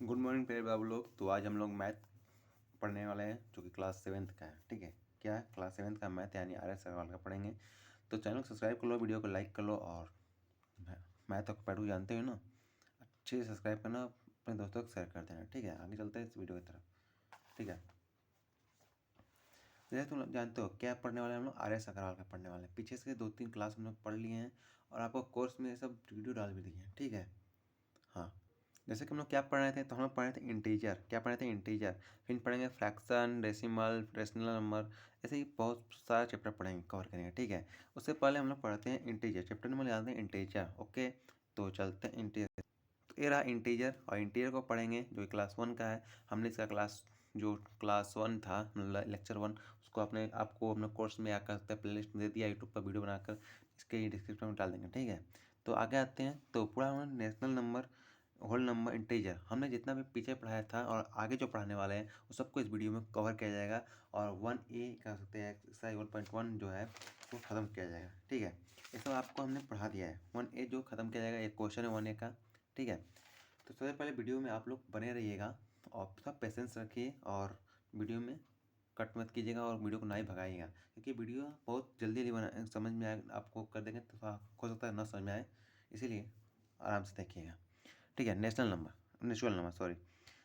Good morning प्यारे बाबू लोग। तो आज हम लोग मैथ पढ़ने वाले हैं जो कि क्लास 7th का है। ठीक है, क्या है? क्लास 7th का मैथ यानी RS अग्रवाल का पढ़ेंगे। तो चैनल को सब्सक्राइब कर लो, वीडियो को लाइक कर लो और मैथ और पैडू जानते हो ना, अच्छे से सब्सक्राइब करना, अपने दोस्तों को शेयर कर देना। ठीक है, आगे चलते हैं इस वीडियो की तरफ। ठीक है, जैसे तुम लोग जानते हो क्या पढ़ने वाले हम लोग RS अग्रवाल का पढ़ने वाले हैं। पीछे से 2-3 क्लास हम लोग पढ़ लिए हैं और आपको कोर्स में ये सब वीडियो डाल भी दिए हैं। ठीक है, हाँ, जैसे कि हम लोग क्या पढ़ रहे थे, तो हम लोग पढ़ रहे थे इंटीजर। क्या पढ़ रहे थे? इंटीजर। फिर पढ़ेंगे फ्रैक्शन, डेसिमल, रेशनल नंबर, ऐसे ही बहुत सारा चैप्टर पढ़ेंगे, कवर करेंगे। ठीक है, उससे पहले हम लोग पढ़ते हैं इंटीजर। चैप्टर नंबर याद है इंटीजर। ओके, तो चलते हैं इंटीजर। तो ये रहा इंटीजर और इंटीजर को पढ़ेंगे जो क्लास 1 का है। हमने इसका क्लास 1 था, मतलब लेक्चर 1, उसको आपको अपने कोर्स में आकर प्ले लिस्ट में दे दिया, यूट्यूब पर वीडियो बनाकर, इसके डिस्क्रिप्शन में डाल देंगे। ठीक है, तो आगे आते हैं। तो पूरा हम national number, whole number, integer हमने जितना भी पीछे पढ़ाया था और आगे जो पढ़ाने वाले हैं वो सबको इस वीडियो में कवर किया जाएगा। और 1A कह सकते हैं, एक्सरसाइज 1.1 जो है वो ख़त्म किया जाएगा। ठीक है, ये सब आपको हमने पढ़ा दिया है। 1A जो ख़त्म किया जाएगा, एक क्वेश्चन है 1A का। ठीक है, तो सबसे पहले वीडियो में आप लोग बने रहिएगा और सब पेशेंस रखिए और वीडियो में कट मत कीजिएगा और वीडियो को ना ही भगाइएगा, क्योंकि वीडियो बहुत जल्दी जल्दी बना समझ में आए, आपको कर देंगे तो हो सकता है ना समझ में आए, इसीलिए आराम से देखिएगा। ठीक है, natural number sorry.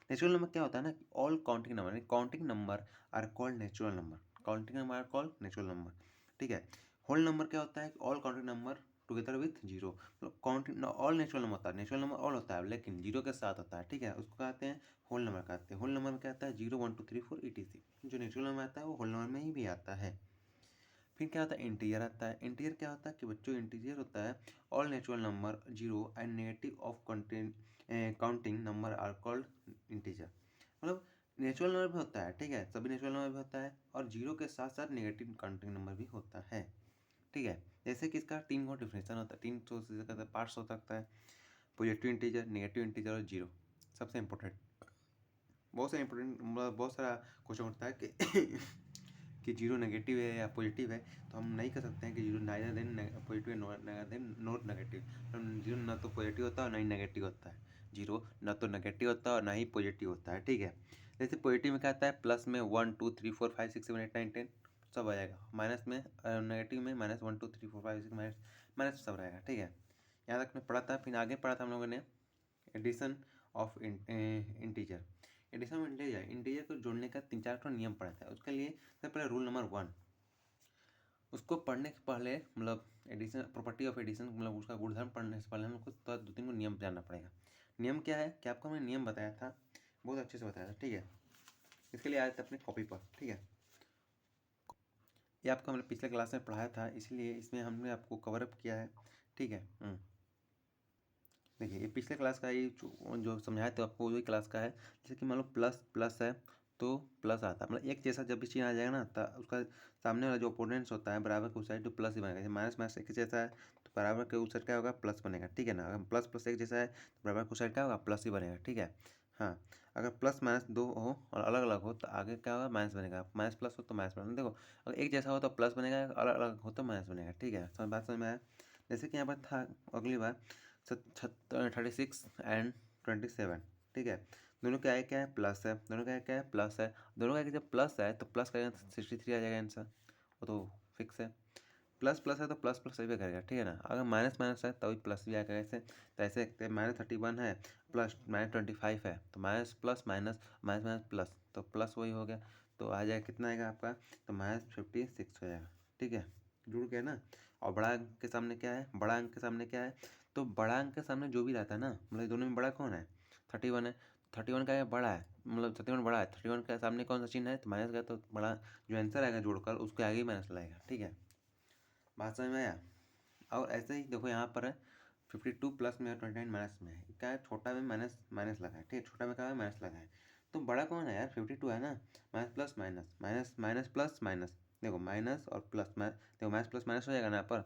Natural number क्या होता है ना, all counting number, counting number are called natural number. Counting number are called natural number. ठीक है, होल नंबर क्या होता है? All counting number together with zero. मतलब काउंटिंग ऑल नेचुरल नंबर होता है, नेचुरल नंबर ऑल होता है लेकिन जीरो के साथ होता है। ठीक है, उसको कहते हैं होल नंबर कहते हैं। होल नंबर में क्या आता है? 0 1 2 3 4 etc। जो नेचुरल नंबर आता है वो होल नंबर में ही भी आता है। फिर क्या आता है? इंटीजर आता है। इंटीजर क्या होता है कि बच्चों, इंटीजर होता है all natural number zero and negative of counting number are called integer. मतलब नेचुरल नंबर भी होता है, ठीक है, सभी नेचुरल नंबर भी होता है और जीरो के साथ साथ नेगेटिव काउंटिंग नंबर भी होता है। ठीक है, जैसे कि इसका 3 को डिफिनेशन होता है, 3 पार्ट्स हो सकता है, पॉजिटिव इंटीजर, नेगेटिव इंटीजर और जीरो। सबसे इंपॉर्टेंट, बहुत सारा इंपॉर्टेंट, मतलब बहुत सारा क्वेश्चन होता है कि कि जीरो नेगेटिव है या पॉजिटिव है, तो हम नहीं कह सकते हैं कि zero neither then positive then not negative. Zero ना तो पॉजिटिव होता है और ना ही नेगेटिव होता है। जीरो ना तो नेगेटिव होता है और ना ही पॉजिटिव होता है। ठीक है, जैसे पॉजिटिव में क्या आता है? प्लस में 1 2 3 4 5 6 7 8 9 10 सब आ जाएगा। माइनस में नेगेटिव में माइनस 1 2 3 4 5 6 माइनस माइनस सब रहेगा। ठीक है, यहाँ तक पढ़ा था। फिर आगे पढ़ा था हम लोगों ने addition of integer. Addition of integer, integer को जोड़ने का 3-4 नियम पढ़ा था। उसके लिए सबसे पहले रूल नंबर 1, उसको पढ़ने से पहले, मतलब एडिशन, प्रॉपर्टी ऑफ एडिशन, मतलब उसका गुणधर्म पढ़ने से पहले हमको तो 2-3 को नियम जानना पड़ेगा। नियम क्या है कि आपको हमने नियम बताया था, बहुत अच्छे से बताया था। ठीक है, इसके लिए आए थे अपने कॉपी पर। ठीक है, ये आपको हमने पिछले क्लास में पढ़ाया था, इसलिए इसमें हमने आपको कवर अप किया है। ठीक है, देखिए ये पिछले क्लास का, ये जो समझाया था आपको वही क्लास का है। जैसे कि मान लो प्लस प्लस है तो प्लस आता है, मतलब एक जैसा जब भी चीज़ आ जाएगा ना, तो उसका सामने वाला जो ओपोनेंट्स होता है बराबर के उस साइड तो प्लस ही बनेगा। जैसे माइनस माइनस एक जैसा है तो बराबर के उस साइड क्या होगा? प्लस बनेगा। ठीक है ना, अगर प्लस प्लस एक जैसा है तो बराबर के उस साइड क्या होगा? प्लस ही बनेगा। ठीक है, हाँ, अगर प्लस माइनस दो हो और अलग अलग हो तो आगे क्या होगा? माइनस बनेगा। माइनस प्लस हो तो माइनस बनेगा। देखो, अगर एक जैसा हो तो प्लस बनेगा, अलग अलग हो तो माइनस बनेगा। ठीक है, बात समझ में आया? जैसे कि यहाँ पर था अगली बार 36 एंड 27। ठीक है, दोनों क्या है? क्या है? प्लस है। दोनों क्या है? क्या है? प्लस है। दोनों का जब प्लस है तो प्लस करेंगे तो 63 आ जाएगा आंसर, वो तो फिक्स है। प्लस प्लस है तो प्लस प्लस भी करेगा। ठीक है ना, अगर माइनस माइनस है तभी प्लस भी आएगा। ऐसे तो ऐसे -31 है प्लस -25 है तो minus plus minus minus minus plus, तो प्लस वही हो गया, तो आ जाएगा कितना आएगा आपका? तो -56 हो जाएगा। ठीक है, जुड़ गया ना। और बड़ा अंक के सामने क्या है? बड़ा अंक के सामने क्या है? तो बड़ा अंक के सामने जो भी रहता है ना, मतलब दोनों में बड़ा कौन है? 31 है। 31 का बड़ा है, मतलब 31 बड़ा है। 31 के सामने कौन सा चिन्ह है? तो माइनस का, तो बड़ा जो आंसर आएगा जोड़कर उसके आगे ही माइनस लाएगा। ठीक है, बात समझ में आया? और ऐसे ही देखो यहाँ पर है 52 प्लस में है, 29 माइनस में है। क्या है? छोटा में माइनस माइनस लगा है। ठीक है, छोटा में क्या है? माइनस लगा है। तो बड़ा कौन है यार? 52 है ना। Minus plus minus minus minus plus minus, देखो माइनस और प्लस देखो माइनस प्लस माइनस हो जाएगा ना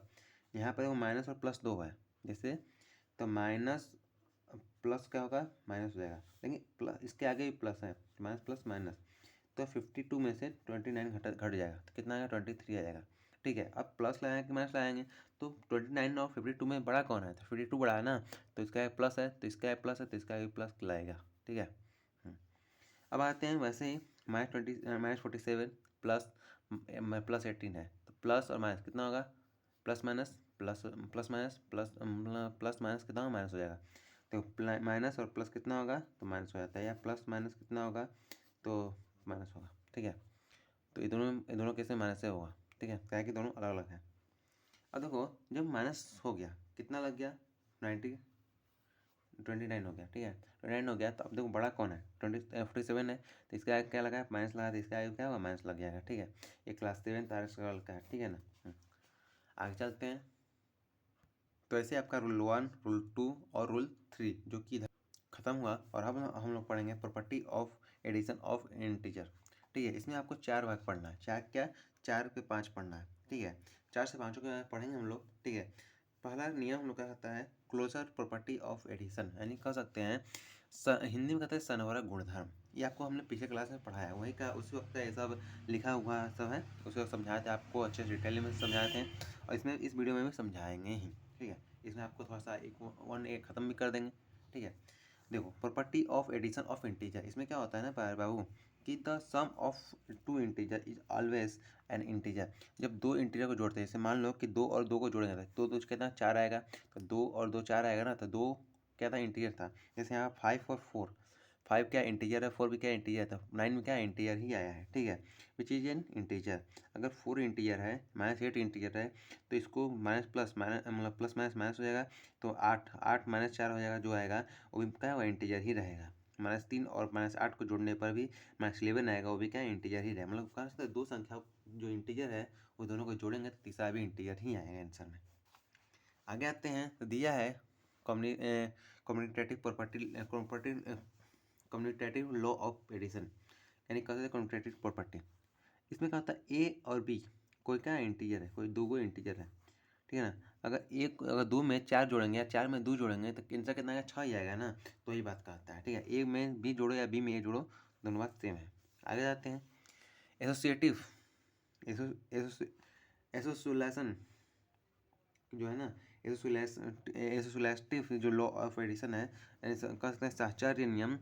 यहाँ पर देखो माइनस और प्लस 2 है जैसे, तो माइनस प्लस क्या होगा? माइनस हो जाएगा, लेकिन प्लस इसके आगे भी प्लस है, माइनस प्लस माइनस, तो 52 में से 29 घट जाएगा तो कितना आएगा? 23 आ जाएगा। ठीक है, अब प्लस लगाएंगे कि माइनस लगाएंगे? तो 29 और 52 में बड़ा कौन है? तो 52 बड़ा है ना, तो इसका प्लस है तो इसका प्लस है तो इसका भी प्लस लाएगा। ठीक है। अब आते हैं वैसे ही -47 प्लस 18 है, तो प्लस और माइनस कितना होगा, plus minus plus plus minus plus minus कितना होगा, माइनस हो जाएगा। तो माइनस और प्लस कितना होगा, तो माइनस हो जाता है, या प्लस माइनस कितना होगा, तो माइनस होगा। ठीक है, तो ये दोनों कैसे माइनस से होगा, ठीक है, क्या है कि दोनों अलग अलग हैं। अब देखो जब माइनस हो गया कितना लग गया, 29 हो गया। ठीक है, 29 हो गया, तो अब देखो बड़ा कौन है, 47 है, तो इसका आगे क्या लगा है, माइनस लगा, तो इसका आगे क्या होगा, माइनस लग जाएगा। ठीक है, ये क्लास 7 तारक का है। ठीक है ना। आगे चलते हैं। तो ऐसे आपका रूल 1, रूल 2 और रूल 3 जो कि इधर खत्म हुआ, और अब हम लोग पढ़ेंगे property of addition of integer. ठीक है, इसमें आपको 4 भाग पढ़ना है, 4 क्या, 4 पे 5 पढ़ना है। ठीक है, 4 से 5 के पढ़ेंगे हम लोग। ठीक है, पहला नियम हम लोग क्या कहता है, क्लोजर प्रॉपर्टी ऑफ एडिशन, यानी कह सकते हैं हिंदी में कहते हैं सनवरक गुणधर्म। ये आपको हमने पिछले क्लास में पढ़ाया है, वही का उसी वक्त ये सब लिखा हुआ सब है, उसी वक्त समझाए थे आपको, अच्छे से डिटेल में समझाए थे, और इसमें इस वीडियो में भी समझाएंगे ही। ठीक है, इसमें आपको थोड़ा सा एक ख़त्म भी कर देंगे। ठीक है, देखो property of addition of integer, इसमें क्या होता है ना प्यारे बाबू, कि the sum of two integer is always an integer. जब दो इंटीजर को जोड़ते हैं, जैसे मान लो कि 2 और 2 को जोड़ेंगे तो दो कितना 4 आएगा, तो 2 और 2 4 आएगा ना, तो 2 क्या था, इंटीजर था। जैसे यहाँ 5 और 4, 5 क्या इंटीजर है, 4 भी क्या इंटीजर था, 9 में क्या इंटीजर ही आया है। ठीक है, विच इज एन इंटीजर। अगर 4 इंटीजर है, -8 इंटीजर है, तो इसको माइनस प्लस माइनस मतलब प्लस माइनस माइनस हो जाएगा, तो 8 -4 हो जाएगा, जो आएगा वो भी क्या होगा, इंटीजर ही रहेगा। -3 और -8 को जोड़ने पर भी -11 आएगा, वो भी क्या इंटीजर ही रहेगा। मतलब कहा सकते दो संख्या जो इंटीजर है वो दोनों को जोड़ेंगे तो तीसरा भी इंटीजर ही आएगा आंसर में। आगे आते हैं, तो दिया है commutative commutative law of addition, यानी कहते हैं कम्युनिटेटिव प्रॉपर्टी। इसमें कहा था ए और बी कोई क्या इंटीजर है, कोई दो गो इंटीजर है। ठीक है ना, अगर 2 में 4 जोड़ेंगे या 4 में 2 जोड़ेंगे तो आंसर कितना आएगा, 6 ही आएगा ना, तो यही बात कहता है। ठीक है, ए में बी जोड़ो या बी में ए जोड़ो, दोनों बात सेम है। आगे जाते हैं, एसोसिएटिव एसोसिएशन जो है ना, एसोसिएटिव जो लॉ ऑफ एडिशन है, कह सकते हैं साहचर्य नियम,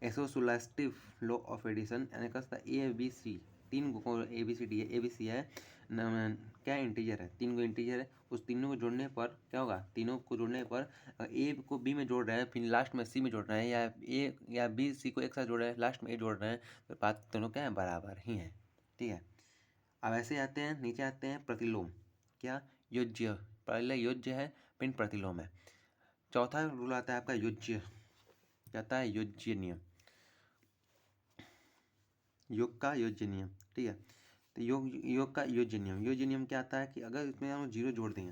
एसोसिएटिव लॉ ऑफ एडिशन, यानी कह सकता है ए बी सी, 3 को ए बी सी डी है, ए बी सी है क्या इंटीजर है, 3 को इंटीजर है, उस तीनों को जोड़ने पर क्या होगा, तीनों को जोड़ने पर ए को बी में जोड़ रहे हैं, फिर लास्ट में सी में जोड़ रहे हैं, या ए या बी सी को एक साथ जोड़ रहे हैं, लास्ट में ए जोड़ रहे हैं, तो बात दोनों क्या है, बराबर ही है। ठीक है, अब ऐसे आते हैं, नीचे आते हैं प्रतिलोम, क्या, योज्य, पहले योज्य है फिर प्रतिलोम है। चौथा रूल आता है आपका योज्य, क्या आता है, योज्य नियम, योग का योज्य नियम। ठीक है, तो योग का योज्य नियम क्या आता है कि अगर इसमें हम 0 जोड़ दें,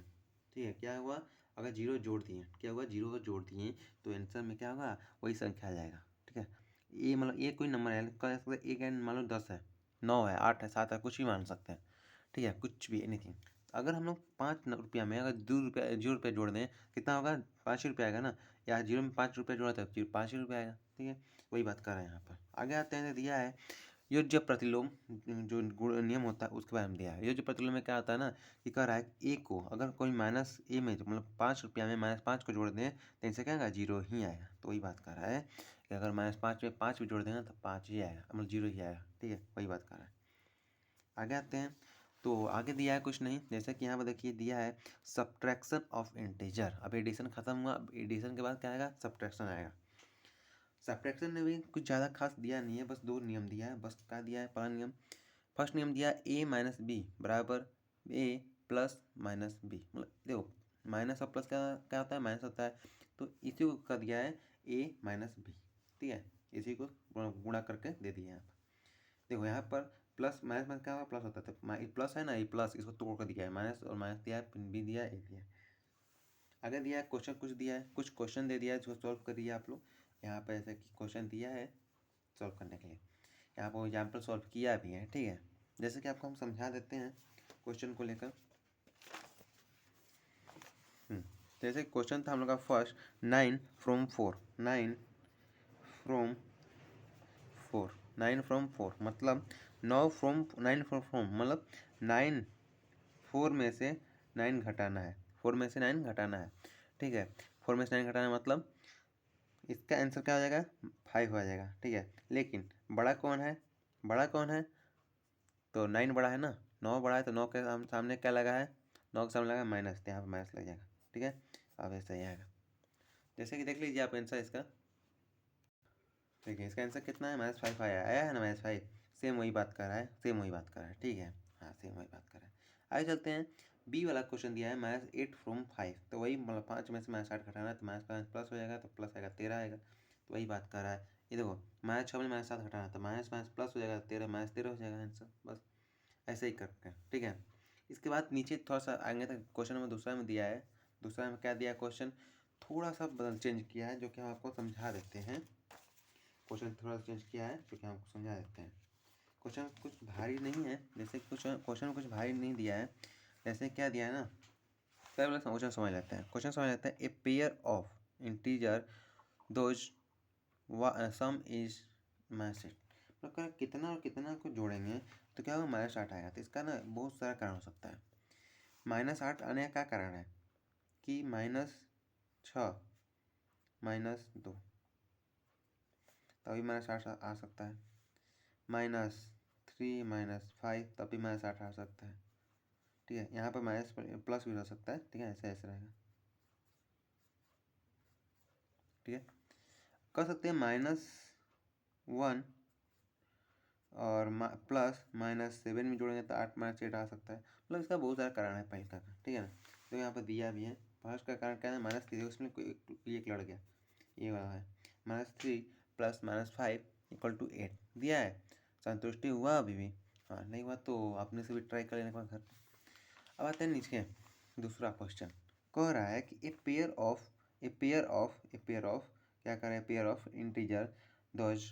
ठीक है, क्या हुआ, अगर 0 जोड़ दिए, क्या हुआ, 0 जोड़ दिए तो आंसर में क्या होगा, वही संख्या आ जाएगा। ठीक है, ये मतलब ये कोई नंबर है, कह सकते हैं एक एन मान लो 10 है, 9 है, 8 है, 7 है, कुछ भी मान सकते हैं। ठीक है, कुछ भी एनीथिंग। अगर हम लोग 5 रुपया में अगर 0 रुपया जोड़ दें, कितना होगा, 5 ही रुपया आएगा ना, या 0 में 5 रुपया जोड़ा तो 5 ही रुपया आएगा। ठीक है, वही बात कर रहे हैं यहाँ पर। आगे आते हैं, दिया है योज्य प्रतिलोम, जो गुण नियम होता है उसके बारे में दिया है। योज्य प्रतिलोम में क्या होता है ना, कि कह रहा है ए को अगर कोई माइनस ए में मतलब 5 रुपया में -5 को जोड़ दें तो इनसे क्या आएगा, 0 ही आएगा। तो वही बात कर रहा है कि अगर -5 में 5 भी जोड़ देंगे तो 5 ही आएगा, मतलब 0 ही आएगा। ठीक है, वही बात कर रहा है। आगे आते हैं, तो आगे दिया है कुछ नहीं, जैसे कि यहाँ पर देखिए दिया है सब्ट्रैक्शन ऑफ इंटीजर। अब एडिशन खत्म हुआ, अब एडिशन के बाद क्या आएगा, सब्ट्रैक्शन आएगा। सब्ट्रैक्शन में भी कुछ ज़्यादा खास दिया नहीं है, बस 2 नियम दिया है, बस क्या दिया है, पहला नियम, फर्स्ट नियम दिया ए माइनस बी बराबर ए प्लस माइनस बी। मतलब देखो माइनस और प्लस क्या क्या होता है, माइनस होता है, तो इसी को कर दिया है ए माइनस बी। ठीक है, इसी को गुणा करके दे दिया यहाँ पर। देखो यहाँ पर प्लस माइनस में क्या होगा, प्लस होता है, तो प्लस है ना, ये प्लस इसको तोड़ कर दिया है, माइनस और माइनस दिया है, फिर बी दिया है, ए दिया है। आगे दिया है क्वेश्चन, कुछ दिया है, कुछ क्वेश्चन दे दिया है जो सॉल्व करिए आप लोग। यहाँ पर ऐसे क्वेश्चन दिया है सॉल्व करने के लिए, यहाँ पर एग्जाम्पल सॉल्व किया भी है। ठीक है, जैसे कि आपको हम समझा देते हैं क्वेश्चन को लेकर। जैसे क्वेश्चन था हम लोग का फर्स्ट, 9 फ्रॉम 4, 9 फ्रॉम 4 मतलब 9 फ्रॉम 9 फ्रॉम मतलब 9 4 में से 9 घटाना है, 4 में से 9 घटाना है। ठीक है, 4 में से 9 घटाना मतलब इसका आंसर क्या हो जाएगा 5 हो जाएगा, ठीक है। लेकिन बड़ा कौन है, बड़ा कौन है, तो 9 बड़ा है ना, 9 बड़ा है, तो 9 के सामने क्या लगा है, 9 के सामने लगा माइनस, तो यहाँ पर माइनस लग जाएगा, ठीक है। अब ऐसा ही आएगा, जैसे कि देख लीजिए आप आंसर इसका, ठीक है। इसका आंसर कितना है, -5 आया है ना, -5 सेम वही बात कर रहा है, सेम वही बात कर रहा है, ठीक है। हाँ सेम वही बात कर रहा है। आगे चलते हैं, बी वाला क्वेश्चन दिया है -8 फ्रॉम 5, तो वही मतलब 5 में से -8 घटाना है, तो -5 प्लस हो जाएगा, तो प्लस आएगा 13 आएगा, तो वही बात कर रहा है। ये देखो -6 में -7 घटाना, तो माइनस माइनस प्लस हो जाएगा, 13 -13 हो जाएगा आंसर, बस ऐसे ही करते हैं, ठीक है। इसके बाद नीचे थोड़ा सा आगे तक क्वेश्चन नंबर दूसरा में दिया है, दूसरा में क्या दिया क्वेश्चन, थोड़ा सा बदल चेंज किया है, जो कि हम आपको समझा देते हैं। क्वेश्चन थोड़ा सा चेंज किया है, जो कि हम आपको समझा देते हैं। क्वेश्चन कुछ भारी नहीं है, जैसे क्वेश्चन कुछ भारी नहीं दिया है, जैसे क्या दिया है ना, सब लोग क्वेश्चन समझ लेते हैं। क्वेश्चन समझ लेते हैं, a pair of integer those some is -8, मतलब कितना और कितना को जोड़ेंगे तो क्या होगा, -8 आएगा। तो इसका ना बहुत सारा कारण हो सकता है। -8 आने का क्या कारण है कि -6 -2, तभी -8 आ सकता है, -3 -5 तभी -8 आ सकता है, ठीक है। यहाँ पर माइनस प्लस भी हो सकता है, ठीक है, ऐसे ऐसे रहेगा, ठीक है। कर सकते हैं -1 और +7 में जोड़ेंगे तो 8 -8 आ सकता है, मतलब इसका बहुत सारा कारण है पहले का, ठीक है ना। तो यहाँ पर दिया भी है, फर्स्ट का कारण क्या है, -3, उसमें एक लड़ गया, ये वाला है -3 + -5 = 8 दिया है। संतुष्टि हुआ अभी भी, हाँ नहीं हुआ तो आपने से भी ट्राई कर लेने का घर पे। अब आते हैं नीचे, दूसरा क्वेश्चन कह रहा है कि ए पेयर ऑफ क्या कर रहा है, pair of integer those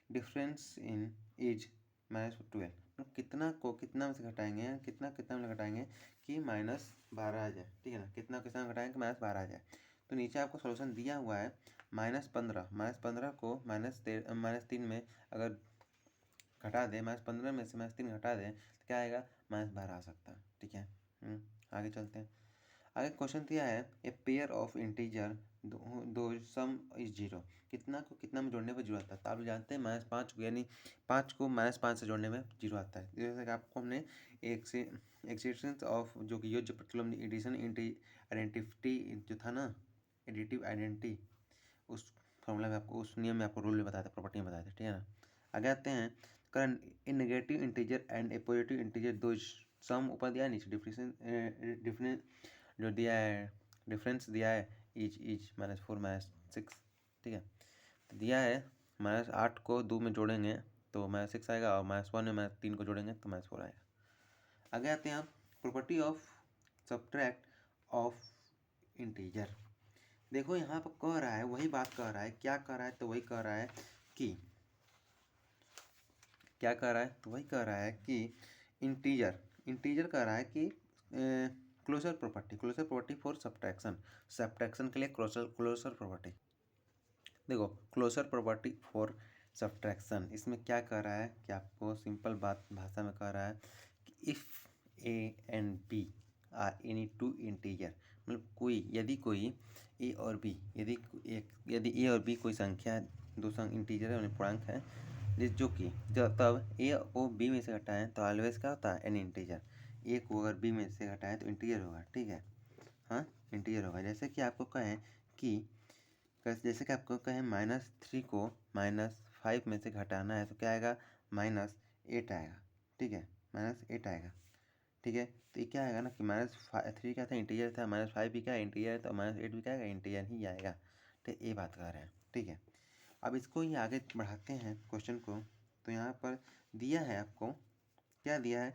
difference in is -12, मतलब कितना को कितना में से घटाएंगे, कितना कितना में घटाएंगे कि -12 आ जाए, ठीक है ना। कितना कितना में घटाएंगे कि -12 आ जाए। तो नीचे आपको सॉल्यूशन दिया हुआ है, -15 को -3 में अगर घटा दें, -15 में से -3 घटा दें तो क्या आएगा, -12 आ सकता है, ठीक है। आगे चलते हैं। आगे क्वेश्चन दिया है, ए पेयर ऑफ इंटीजर दो सम इज 0, कितना को कितना में जोड़ने पर 0 आता है। तो आप जानते हैं -5 को, यानी 5 को -5 से जोड़ने में 0 आता है। जैसे कि आपको हमने एक्सिस्टेंस ऑफ जो कि योज्य प्रतिलोम एडिशन आइडेंटिटी जो था ना, एडिटिव आइडेंटिटी, उस फॉर्मूला में आपको, उस नियम में आपको रूल में बताया था, प्रॉपर्टी में बताया था, ठीक है ना। आगे आते हैं, current A negative integer and A positive integer दो सम ऊपर दिया है, नीचे डिफरेंस जो दिया है, डिफरेंस दिया है इज -4 -6, ठीक है। तो दिया है -8 को 2 में जोड़ेंगे तो -6 आएगा, और -1 में -3 को जोड़ेंगे तो -4 आएगा। आगे आते हैं, property of subtract of integer. देखो यहाँ पर कह रहा है, वही बात कह रहा है, क्या कह रहा है, तो वही कह रहा है कि क्या कह रहा है, तो वही कह रहा है कि इंटीजर कह रहा है कि क्लोजर प्रॉपर्टी फॉर सब्ट्रैक्शन के लिए क्लोजर प्रॉपर्टी। देखो क्लोजर प्रॉपर्टी फॉर सब्ट्रैक्शन, इसमें क्या कह रहा है कि आपको सिंपल बात भाषा में कह रहा है कि if A and B are any two integer, मतलब यदि कोई ए और बी, यदि ए और बी कोई संख्या, दो इंटीजर है, पूर्णांक है, जो कि तब ए को बी में से घटाएं तो ऑलवेज क्या होता है, एन इंटीजर। ए को अगर बी में से घटाएं तो इंटीजर होगा, ठीक है, हाँ इंटीजर होगा। जैसे कि आपको कहें कि आपको कहें -3 को -5 में से घटाना है तो क्या आएगा, -8 आएगा, ठीक है, -8 आएगा, ठीक है। तो ये क्या आएगा ना कि -3 क्या था, इंटीजर था, -5 भी क्या है, इंटीजर है, तो -8 भी क्या आएगा, इंटीजर ही आएगा। तो ये बात कर रहे हैं, ठीक है। अब इसको ही आगे बढ़ाते हैं क्वेश्चन को। तो यहाँ पर दिया है आपको, क्या दिया है,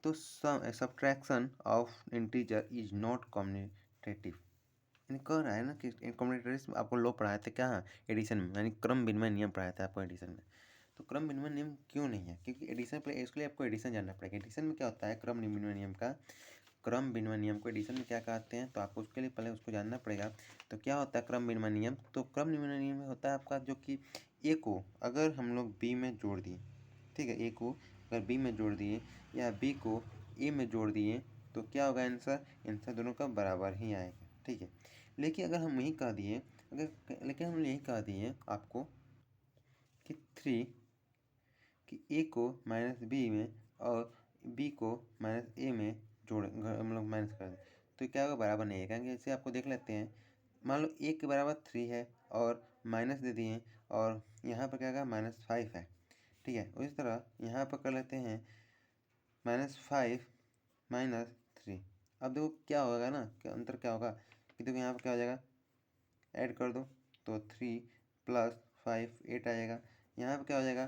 तो subtraction of integer is not commutative, कह रहा है ना कि कम्यूटेटिव आपको लो पढ़ाए थे क्या, एडिशन में, यानी क्रम विनिमय नियम पढ़ाया था आपको एडिशन में। तो क्रम विनिमय नियम क्यों नहीं है, क्योंकि एडिशन पे इसके लिए आपको एडिशन जानना पड़ेगा। एडिशन में क्या होता है, क्रम विनिमय नियम को एडिशन में क्या कहते हैं, तो आपको उसके लिए पहले उसको जानना पड़ेगा। तो क्या होता है क्रम विनिमय नियम, तो क्रम विनिमय नियम में होता है आपका जो कि ए को अगर हम लोग बी में जोड़ दिए, ठीक है, ए को अगर बी में जोड़ दिए या बी को ए में जोड़ दिए तो क्या होगा आंसर दोनों का बराबर ही आएगा, ठीक है। लेकिन अगर हम यही कह दिए, लेकिन हम यही कह दिए आपको कि 3 कि ए को -b में और b को -a में जोड़ हम लोग माइनस कर दें तो क्या होगा, बराबर नहीं है। क्योंकि इसे आपको देख लेते हैं, मान लो a के बराबर 3 है और माइनस दे दिए और यहाँ पर क्या होगा -5 है, ठीक है। उसी तरह यहाँ पर कर लेते हैं -5 -3। अब देखो क्या होगा ना, क्या अंतर क्या होगा कि देखो यहाँ पर क्या हो जाएगा, ऐड कर दो तो 3 + 5 8 आ जाएगा। यहाँ पर क्या हो जाएगा,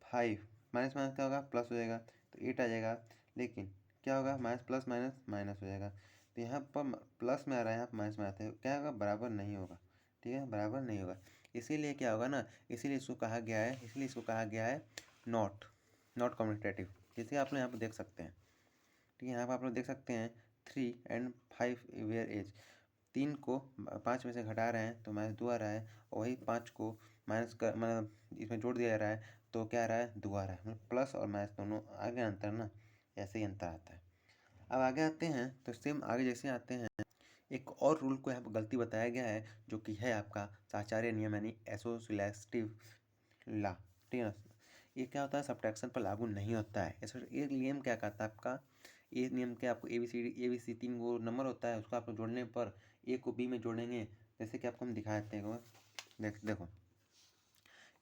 5 माइनस माइनस क्या होगा, प्लस हो जाएगा तो 8 आ जाएगा। लेकिन क्या होगा, माइनस प्लस माइनस माइनस हो जाएगा। तो यहाँ पर प्लस में आ रहा है, यहाँ पर माइनस में आता है, क्या होगा, बराबर नहीं होगा, ठीक है, बराबर नहीं होगा। इसीलिए क्या होगा ना, इसीलिए इसको कहा गया है, इसलिए इसको कहा गया है नॉट कम्यूटेटिव, जैसे आप लोग यहाँ पर देख सकते हैं, ठीक है। यहाँ पर आप लोग देख सकते हैं 3 and 5 वेयर एज, 3 को 5 में से घटा रहे हैं तो -2 आ रहा है, और वही 5 को माइनस कर मतलब इसमें जोड़ दिया जा रहा है तो क्या आ रहा है, 2 आ रहा है। मतलब प्लस और माइनस दोनों आगे अंतर ना, ऐसे ही अंतर आता है। अब आगे आते हैं तो सेम आगे जैसे आते हैं, एक और रूल को यहाँ पर गलती बताया गया है जो कि है आपका साचार्य नियम यानी एसोसिएटिव लॉ, ठीक है ना। ये क्या होता है, सब्ट्रैक्शन पर लागू नहीं होता है। ये नियम क्या कहता है आपका, ये नियम क्या, आपको ए बी सी 3 वो नंबर होता है, उसको आप जोड़ने पर ए को बी में जोड़ेंगे, जैसे कि आपको हम दिखा देते हैं। देखो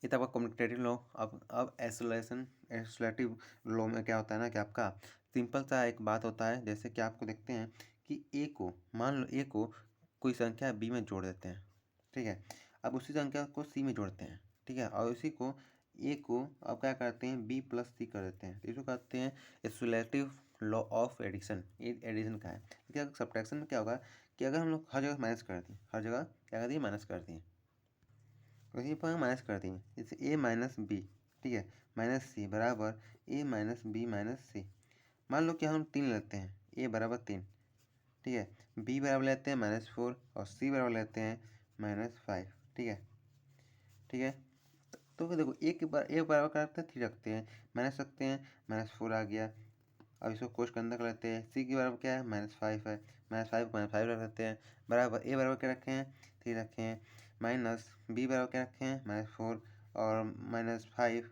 ये तो आपका कम्यूटेटिव लॉ। अब एसोलेटिव लॉ में क्या होता है ना कि आपका सिंपल सा एक बात होता है, जैसे कि आपको देखते हैं कि ए को, मान लो ए को कोई संख्या बी में जोड़ देते हैं, ठीक है। अब उसी संख्या को सी में जोड़ते हैं, ठीक है, और उसी को ए को अब क्या करते हैं, बी प्लस सी कर देते हैं, तो इसको कहते हैं एसोलेटिव लॉ ऑफ एडिशन। ये एडिशन का है। लेकिन सब्ट्रैक्शन में क्या होगा कि अगर हम लोग हर जगह माइनस कर दें, हर जगह क्या कर दिए, माइनस कर दिए, वहीं पर माइनस कर दिए, जैसे a माइनस बी, ठीक है, माइनस सी बराबर a माइनस बी माइनस सी। मान लो कि हम 3 लेते हैं, a बराबर 3, ठीक है, b बराबर लेते हैं -4 और c बराबर लेते हैं -5, ठीक है, ठीक है। तो फिर देखो a बराबर करते हैं 3 रखते हैं, माइनस रखते हैं, -4 आ गया। अब इसको कोष्ठ के अंदर कर लेते हैं, c के बराबर क्या है, -5 है, -5 -5 रख देते हैं, बराबर a बराबर क्या रखे हैं, 3 रखे हैं, माइनस b बराबर क्या रखे हैं, -4 और -5,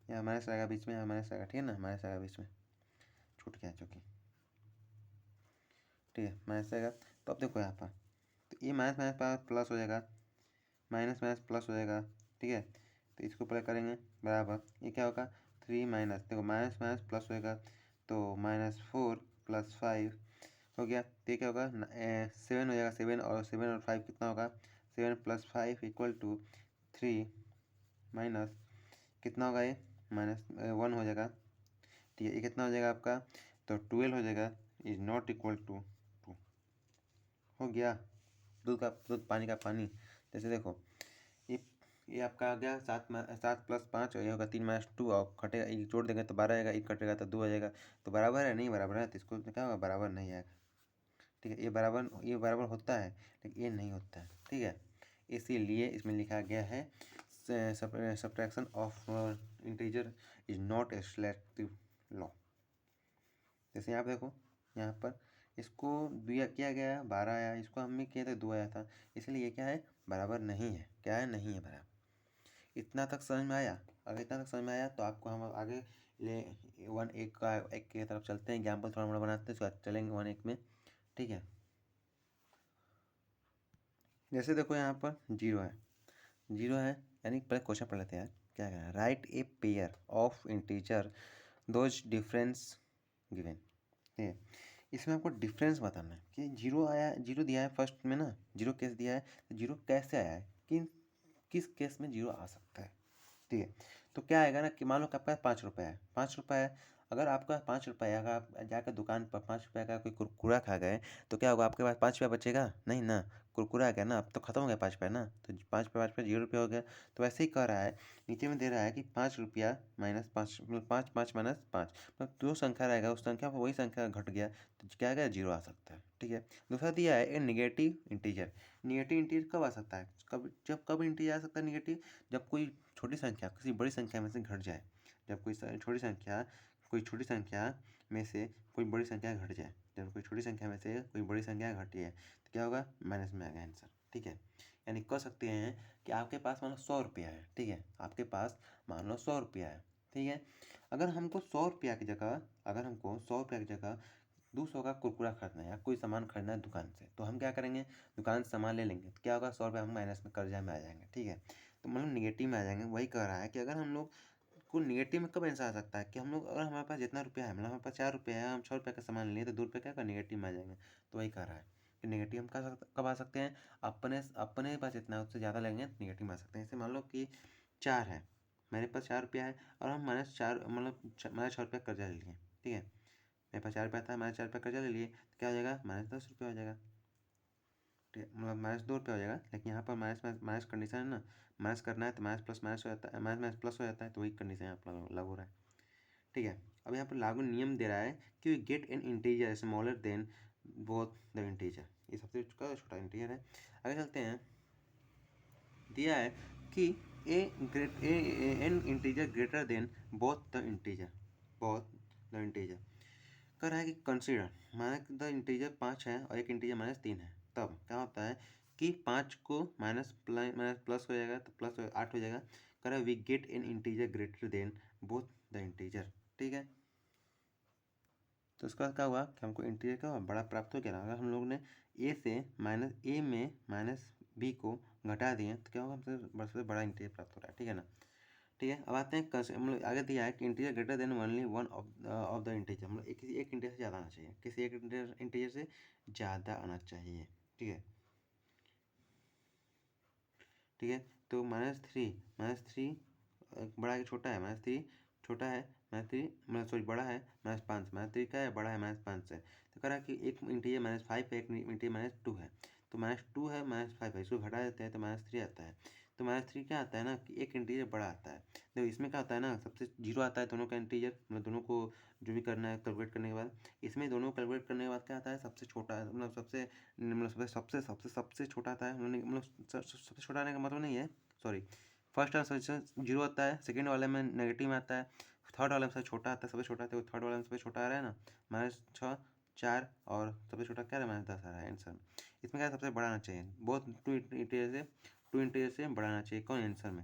यहाँ माइनस आएगा बीच में, यहाँ माइनस आएगा, ठीक है ना, माइनस आएगा बीच में, छूट गया चूँकि, ठीक है, माइनस आएगा। तो अब देखो यहाँ पर, तो ये माइनस माइनस प्लस हो जाएगा, माइनस माइनस प्लस हो जाएगा, ठीक है। तो इसको प्लस करेंगे, बराबर ये क्या होगा, 3 माइनस, देखो माइनस माइनस प्लस होएगा तो -4 + 5 हो गया। तो ये क्या होगा, 7 हो जाएगा, 7 और 5 कितना होगा, 7 + 5 = 3 माइनस कितना होगा, ये -1 हो जाएगा, ठीक है। ये कितना हो जाएगा आपका, तो 12 हो जाएगा, इज नॉट इक्वल टू 2। हो गया, दूध पानी का पानी। जैसे देखो ये आपका आ गया 7 + 5 और ये होगा 3 - 2 और कटेगा, एक जोड़ देंगे तो 12 आएगा, एक कटेगा तो 2 आ जाएगा। तो बराबर है, नहीं बराबर है, तो इसको क्या होगा, बराबर नहीं आएगा, ठीक है। ये बराबर होता है लेकिन ये नहीं होता है, ठीक है। इसीलिए इसमें लिखा गया है subtraction of integer is not a selective law. जैसे यहाँ पे देखो, यहाँ पर इसको दिया किया गया है 12 आया, इसको हम भी किए थे 2 आया था, इसलिए ये क्या है, बराबर नहीं है, क्या है, नहीं है बराबर। इतना तक समझ में आया। अगर इतना तक समझ में आया तो आपको हम आगे ले 1 की तरफ चलते हैं, एग्जाम्पल थोड़ा मोड़ा बनाते हैं, उसके बाद चलेंगे 1 में, ठीक है। जैसे देखो यहाँ पर 0 है, 0 है, यानी पहले क्वेश्चन पढ़ लेते हैं यार, क्या कह रहा है, right a pair of integer those difference given, ठीक है। इसमें आपको डिफरेंस बताना है कि 0 आया, 0 दिया है फर्स्ट में ना, 0 केस दिया है, तो 0 कैसे आया है, किस केस में 0 आ सकता है, ठीक है। तो क्या आएगा ना कि मान लो कि आपका 5 रुपये है, 5 रुपये है, अगर आपका 5 रुपये है, अगर आप जाकर दुकान पर 5 रुपये का कोई कुरकुरा खा गए तो क्या होगा, आपके पास 5 रुपया बचेगा नहीं ना, कुरकुरा आ गया ना, अब तो खत्म हो गया 5 रुपये ना, तो 5 रुपये 0 रुपये हो गया। तो वैसे ही कह रहा है, नीचे में दे रहा है कि 5 रुपया -5 मतलब 5 5 -5 मतलब जो संख्या रहेगा उस संख्या पर वही संख्या घट गया तो क्या आ गया, 0 आ सकता है, ठीक है। दूसरा दिया है ए निगेटिव इंटीजर। निगेटिव इंटीजर कब आ सकता है, कब इंटीजर आ सकता है निगेटिव, जब कोई छोटी संख्या किसी बड़ी संख्या में से घट जाए, जब कोई छोटी संख्या में से कोई बड़ी संख्या घट जाए, जब कोई छोटी संख्या में से कोई बड़ी संख्या घटी है तो क्या होगा, माइनस में आ गया आंसर, ठीक है। यानी कह सकते हैं कि आपके पास मान लो 100 रुपया है, ठीक है, आपके पास मान लो 100 रुपया है, ठीक है। अगर हमको 100 रुपया की जगह 200 का कुरकुरा खरीदना है या कोई सामान खरीदना है दुकान से, तो हम क्या करेंगे, दुकान से सामान ले लेंगे, तो क्या होगा, 100 रुपया हम माइनस में कर्जा में आ जाएंगे, ठीक है। तो मतलब निगेटिव में आ जाएंगे। वही कह रहा है कि अगर हम लोग को निगेटिव में कब ऐसा आ सकता है कि हम लोग, अगर हमारे पास जितना रुपया है, मतलब हमारे पास 4 रुपया है, हम 6 रुपये का सामान लिए तो 2 रुपये क्या निगेटिव में आ जाएंगे। तो वही कह रहा है कि निगेटिव हम कब आ सकते हैं, अपने पास जितना है उससे ज़्यादा लेंगे तो निगेटिव में आ सकते हैं। जैसे मान लो कि 4 है, मेरे पास 4 रुपया है और हम -4 मतलब -6 रुपया कर्जा ले लिए, ठीक है। मेरे पास 4 रुपया था, -4 रुपया कर्जा ले लिए, तो क्या हो जाएगा, -10 रुपया हो जाएगा, ठीक है, मतलब -2 रुपया हो जाएगा। लेकिन यहाँ पर माइनस कंडीशन है ना, माइनस करना है तो माइनस प्लस माइनस हो जाता है, माइनस प्लस हो जाता है, तो वही कंडीशन यहाँ पर लागू हो रहा है, ठीक है। अब यहाँ पर लागू नियम दे रहा है कि gate an integer smaller than both the integer, ये सबसे छोटा इंटीजर है। आगे चलते हैं, दिया है कि N integer greater than both the integer कह रहा है कि कंसीडर माइनस द इंटीजर 5 है और एक इंटीजर -3 है, तब क्या होता है कि 5 को माइनस प्लस हो जाएगा तो प्लस 8 हो जाएगा। कह रहा है we get an integer greater than both the integer, ठीक है। तो उसका क्या हुआ कि हमको इंटीजर का बड़ा प्राप्त हो गया। अगर हम लोग ने ए में माइनस बी को घटा दिए तो क्या होगा, हमसे बड़ा इंटीजर प्राप्त हो रहा है, ठीक है ना। ठीक है, अब आते हैं मतलब आगे दिया है कि integer greater then only one of the integer, मतलब किसी एक इंटीजर से ज़्यादा आना चाहिए, किसी एक इंटीजर से ज़्यादा आना चाहिए, ठीक है, ठीक है। तो -3 बड़ा है कि छोटा है, -3 छोटा है, -3 मतलब सॉरी बड़ा है -5, -3 क्या है, बड़ा है -5 से। तो कह रहा है कि एक इंटीजर -5 है, एक इंटीजर -2 है, तो -2 है -5 है, इसको घटा देते हैं तो -3 आता है। तो -3 क्या आता है ना कि एक इंटीजर बड़ा आता है। देखो इसमें क्या होता है ना, सबसे 0 आता है दोनों का इंटीजर, मतलब दोनों को जो भी करना है कैलकुलेट करने के बाद, इसमें दोनों कैलकुलेट करने के बाद क्या आता है, सबसे छोटा मतलब सबसे छोटा आता है, मतलब सबसे छोटा आने का मतलब नहीं है, सॉरी, फर्स्ट वाला सबसे 0 आता है, सेकंड वाले में नेगेटिव में आता है, थर्ड वाले में सबसे छोटा आता है, सबसे छोटा आता है, थर्ड वाले में सबसे छोटा आ रहा है ना, -6 4 और सबसे छोटा क्या रहा है, -10 आ रहा है आंसर में। इसमें क्या सबसे बड़ा आना चाहिए, बहुत टू इंटीजर से बड़ा आना चाहिए कौन आंसर में।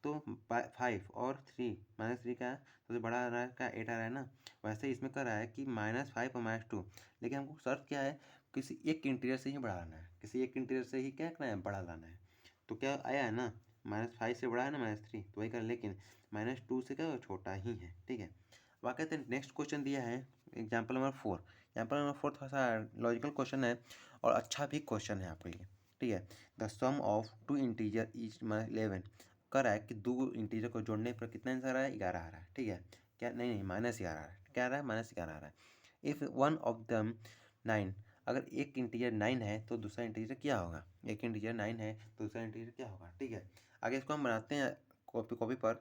तो 5 और 3 -3 क्या है, सबसे बड़ा आ रहा है क्या, 8 आ रहा है ना। वैसे ही इसमें कर रहा है कि -5 और -2, लेकिन हमको शर्त क्या है, किसी एक इंटीजर से ही बड़ा लाना है, किसी एक इंटीजर से ही क्या करना है, बड़ा लाना है। तो क्या आया है ना, -5 से बड़ा है ना -3, तो वही कर, लेकिन -2 से क्या छोटा ही है, ठीक है। वाकई तो नेक्स्ट क्वेश्चन दिया है एग्जाम्पल नंबर 4। एग्जाम्पल नंबर 4 थोड़ा सा लॉजिकल क्वेश्चन है और अच्छा भी क्वेश्चन है आपके लिए, ठीक है। The sum of two integer is -11, कर रहा है कि दो इंटीजर को जोड़ने पर कितना आंसर आ रहा है, 11 आ रहा है, ठीक है। क्या नहीं -11 आ रहा है, क्या आ रहा है, -11 आ रहा है। इफ़ वन ऑफ दम 9, अगर एक इंटीजर 9 है तो दूसरा इंटीजर क्या होगा, एक इंटीजर 9 है तो दूसरा इंटीजर क्या होगा, ठीक है। आगे इसको हम बनाते हैं कॉपी पर।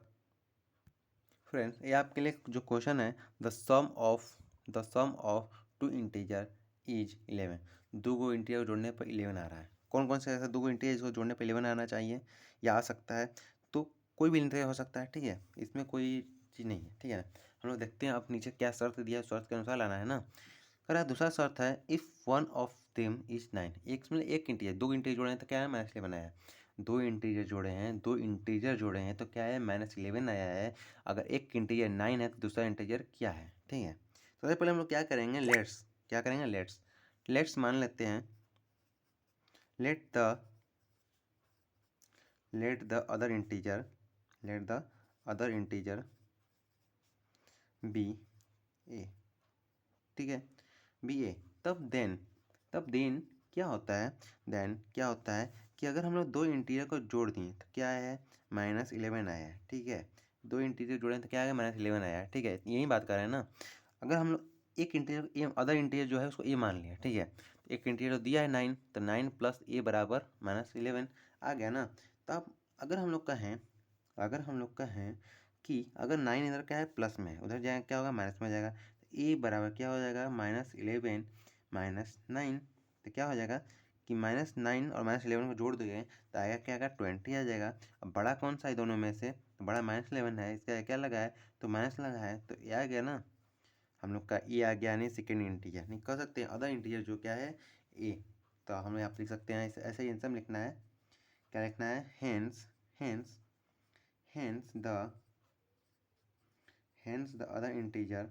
फ्रेंड्स ये आपके लिए जो क्वेश्चन है, the sum of two integer is 11, दो गो इंटीजर जोड़ने पर 11 आ रहा है। कौन कौन से ऐसा दो गो इंटीजर को जोड़ने पर 11 आना चाहिए या आ सकता है, तो कोई भी इंटीजर हो सकता है, ठीक है, इसमें कोई चीज़ नहीं है, ठीक है। हम लोग देखते हैं अब नीचे क्या शर्त दिया है, शर्त के अनुसार लाना है ना। कह रहा है दूसरा शर्त है if one of them is 9, एक मतलब एक इंटीजर, दो इंटीजर जोड़े हैं तो क्या है, -11 बनाया, दो इंटीजर जोड़े हैं तो क्या है, -11 आया है। अगर एक इंटीजर 9 है तो दूसरा इंटीजर क्या है, ठीक है। तो सबसे पहले हम लोग क्या करेंगे, लेट्स मान लेते हैं, let the other integer be a, ठीक है, बी ए। तब देन क्या होता है कि अगर हम लोग दो इंटीजर को जोड़ दिए तो क्या आया है, -11 आया है, ठीक है। दो इंटीजर जोड़े तो क्या आया, -11 आया है, ठीक है, यही बात कर रहे हैं ना। अगर हम लोग एक इंटीजर अदर इंटीजर जो है उसको ए मान लिया, ठीक है। एक इंटीजर तो दिया है 9, तो 9 + ए बराबर -11 आ गया ना। तो अब अगर हम लोग कहें कि अगर 9 इधर क्या है, प्लस में है, उधर जाएगा क्या होगा, माइनस में हो जाएगा, तो ए बराबर क्या हो जाएगा, -11 -9, तो क्या हो जाएगा कि -9 और -11 को जोड़ दोगे तो आएगा क्या आएगा, 20 आ जाएगा। अब बड़ा कौन सा है दोनों में से, तो बड़ा -11 है, इसका क्या लगा है, तो माइनस लगा है, तो ये आ गया ना, हम लोग का ए आ गया, यानी सेकेंड इंटीजर, नहीं कह सकते हैं अदर इंटीजर जो क्या है, ए, तो हम यहाँ पर लिख सकते हैं ऐसे ही आंसर में लिखना है, क्या लिखना है, hence hence hence the other integer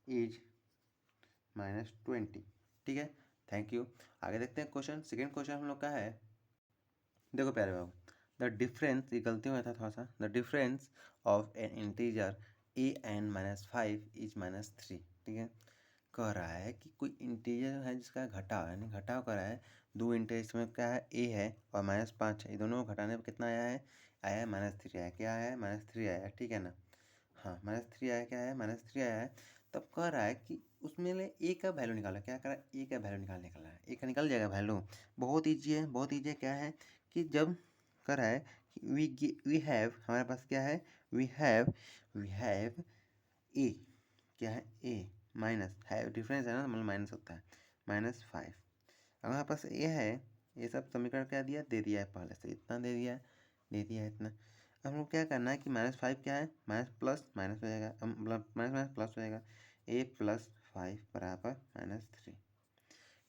is -20। ठीक है, थैंक यू। आगे देखते हैं क्वेश्चन। सेकेंड क्वेश्चन हम लोग का है, देखो प्यारे बाबू, द डिफरेंस, ये गलती हुआ था थोड़ा सा, the difference of N integer an-5 is -3। ठीक है, कह रहा है कि कोई इंटीजर है जिसका घटाव, यानी घटाव कर रहा है दो इंटीजर में, क्या है, a है और -5 है, ये दोनों को घटाने पर कितना आया है, -3 आया, क्या आया है, -3 आया है। ठीक है ना, हाँ -3 आया, क्या है, -3 आया है। तब कह रहा है कि उसमें ले ए का वैल्यू निकाला, क्या कर रहा है, ए का वैल्यू निकालने का है, ए का निकल जाएगा वैल्यू। बहुत ईजी है, बहुत ईजी है। क्या है कि जब कर रहा है कि वी हैव, हमारे पास क्या है, वी हैव ए, क्या है, ए माइनस है, डिफरेंस है ना, मतलब माइनस होता है, -5। अगर हमारे पास ए है, ये सब समीकरण क्या दिया, दे दिया है पहले से, इतना दे दिया है इतना। अब हम लोग क्या करना है कि -5 क्या है, माइनस प्लस माइनस हो जाएगा, मतलब माइनस माइनस प्लस हो जाएगा, a + 5 बराबर -3।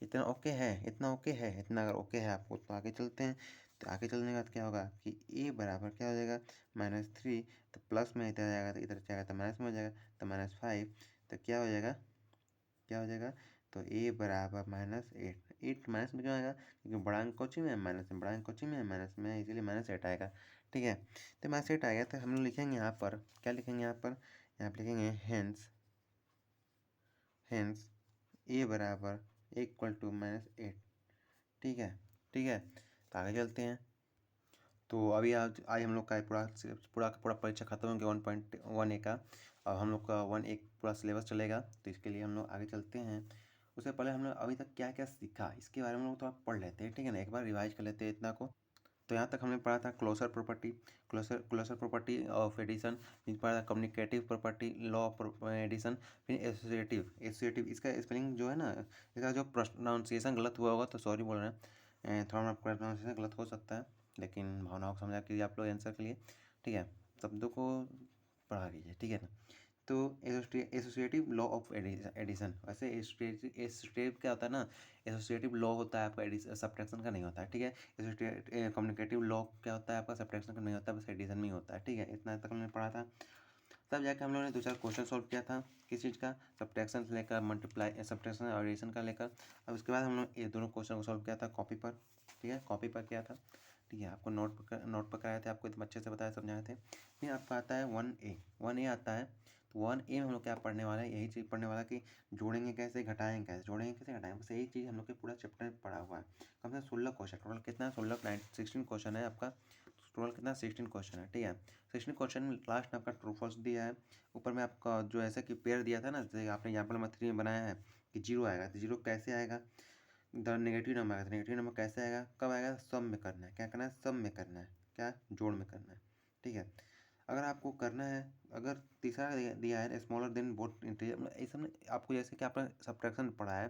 इतना ओके है, इतना ओके है, इतना अगर ओके है आपको तो आगे चलते हैं। तो आगे चलने के बाद क्या होगा कि a बराबर क्या हो जाएगा, -3, तो प्लस में इधर जाएगा, तो इधर जाएगा तो माइनस में हो जाएगा, तो -5, तो क्या हो जाएगा, तो a बराबर -8। 8 माइनस में क्यों आएगा, क्योंकि बड़ा अंक कोची में है, माइनस में, बड़ा अंक कोची में है, माइनस में है, इसीलिए -8 आएगा। ठीक है, तो -8 आएगा, तो हम लोग लिखेंगे यहाँ पर, क्या लिखेंगे यहाँ पर, लिखेंगे हेंस a बराबर = -8। ठीक है, तो आगे चलते हैं। तो अभी आज आज हम लोग का पूरा परीक्षा खत्म हो गया 1.1 का। अब हम लोग का 1 पूरा सिलेबस चलेगा, तो इसके लिए हम लोग आगे चलते हैं। उससे पहले हम लोग अभी तक क्या क्या सीखा इसके बारे में हम लोग थोड़ा पढ़ लेते हैं। ठीक है ना, एक बार रिवाइज कर लेते हैं इतना को। तो यहाँ तक हमने पढ़ा था क्लोजर प्रॉपर्टी ऑफ एडिशन, फिर पढ़ा था communicative property, law of addition, फिर एसोसिएटिव। इसका स्पेलिंग जो है ना, इसका जो प्रोनाउंसिएशन गलत हुआ होगा तो सॉरी बोल रहे हैं, थोड़ा मोड़ा प्रोनाउंसिएशन गलत हो सकता है, लेकिन भावनाओं को समझा कीजिए आप लोग आंसर के लिए। ठीक है, शब्दों को पढ़ा कीजिए। ठीक है ना, तो एसोसिएटिव लॉ ऑफ एडिशन, वैसे एसोसिएटिव क्या होता है ना, एसोसिएटिव लॉ होता है आपका, सब्ट्रैक्शन का नहीं होता है। ठीक है, कम्युनिकेटिव लॉ क्या होता है आपका, सब्ट्रैक्शन का नहीं होता है, बस एडिशन में ही होता है। ठीक है, इतना तक हमने पढ़ा था। तब जाके हम लोगों ने 2-4 क्वेश्चन सॉल्व किया था, किस चीज़ का, सब्ट्रैक्शन से लेकर मल्टीप्लाई, सब्ट्रैक्शन और एडिशन का लेकर। अब उसके बाद हम लोग ये दोनों क्वेश्चन को सॉल्व किया था कॉपी पर। ठीक है, कॉपी पर किया था। ठीक है, आपको नोट पर कराए थे, आपको एकदम अच्छे से बताया, समझाए थे। फिर आपका आता है 1A आता है। तो 1A में हम लोग क्या पढ़ने वाला है, यही चीज़ पढ़ने वाला कि जोड़ेंगे कैसे, घटाएंगे कैसे, जोड़ेंगे कैसे, घटाएंगे, बस यही चीज़ हम लोग के पूरा चैप्टर में पढ़ा हुआ है। कम से कम 16 क्वेश्चन, टोटल कितना, 16 क्वेश्चन है आपका, टोटल कितना, 16 क्वेश्चन है। ठीक है, 16 क्वेश्चन में लास्ट में आपका ट्रू फॉल्स दिया है। ऊपर में आपका जो ऐसा कि पेयर दिया था ना, जैसे आपने एग्जाम्पल नंबर 3 में बनाया है कि 0 आएगा, तो 0 कैसे आएगा, द नेगेटिव नंबर आएगा, तो नेगेटिव नंबर कैसे आएगा, कब आएगा, सम में करना है, क्या करना है, सम में करना है, क्या, जोड़ में करना है। ठीक है, अगर आपको करना है, अगर तीसरा दिया है स्मॉलर देन बोथ इंटीजर, मतलब ये सब आपको जैसे कि आपने सब्ट्रैक्शन पढ़ा है,